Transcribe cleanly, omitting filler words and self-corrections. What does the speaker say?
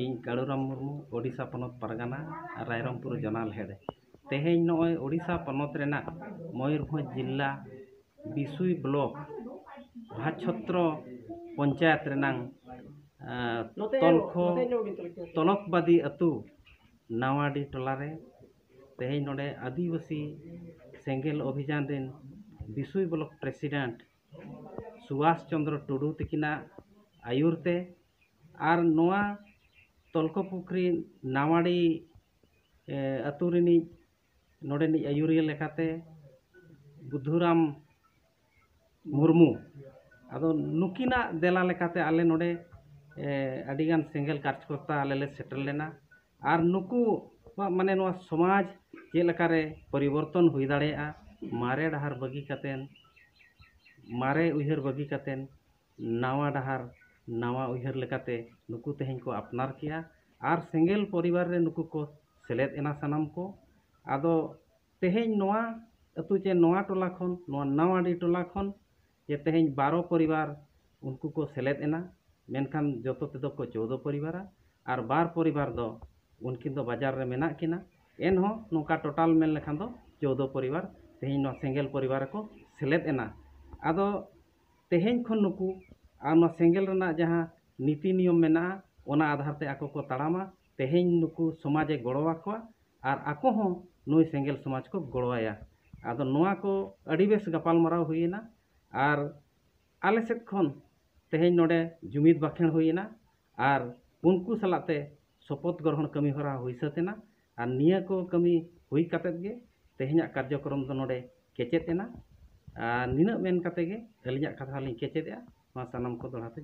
ᱤᱧ ᱠᱟᱲᱩᱨᱟᱢ ᱢᱩᱨᱢᱩ ᱳᱰᱤᱥᱟ ᱯᱚᱱᱚᱛ ᱯᱟᱨᱜᱟᱱᱟ ᱨᱟᱭᱨᱚᱝᱯᱩर ᱡᱚᱱᱟᱞ ᱦᱮᱰ तेहेñ नॉय ओडिशा पनत रेना मयूरभंज जिला बिसुई ब्लॉक भाछत्र पंचायत रेनांग तलखो तलकबादी अतु नावाडी टोलारे तेहेñ नोडे आदिवासी सेंगेल अभियान रेन बिसुई ब्लॉक प्रेसिडेंट सुभाष चंद्र टुडू तकिना आयुरते आर नोआ तलको पुखरी नावाडी अतु रिनी नोडे नि आयुरिया लेखाते बुद्धुराम मुर्मू आदो नुकिना देला लेखाते आले नोडे अडिगान सेंगेल कार्यकर्ता आले ले सेटल लेना आर नुकु माने नोआ समाज जेलकारे परिवर्तन हुई दाड़ेया मारे डहार बगी कातेन मारे उयहर बगी कातेन नावा डहार नावा उयहर लेकाते नुकु तेहेñ को अपनार किया आर सेंगेल परिवार रे नुकु को सेलेद एना सनाम को आदो तेहेñ नोआ अतु चे नोआ टोला खन नोआ नावाडी टोला खन जे तेहेñ 12 परिवार उनको को सेलेद एना मेनखान जतो तेदो को 14 परिवार आर 12 परिवार दो उनकिन दो बाजार रे मेना किना एनहो नोका टोटल मेन लेखान दो 14 परिवार तेहेñ नोआ सेंगेल परिवार को सेलेद एना आदो तेहेñ खन नुकु आ नोआ सेंगेल रेना जहां नीति नियम मेना ओना आधार ते आको को ताड़ामा तेहेñ नुकु समाजे गड़वा को आर आको हो नुई सेंगेल समाज को गड़वाया आदो नोआ को अड़ी बेस गपाल मराव हुईना आर आले सेत खन तेहेñ नोडे जुमिद बाखेण हुईना आर उनको सलाते शपथ ग्रहण कमी हरा हुई सतेना आर निया को कमी हुई कातेत गे तेहेñा कार्यक्रम दो नोडे केचेतेना आर निना मेन काते गे अलिया कथा लिं केचेदया मा सनाम को दोड़ाते।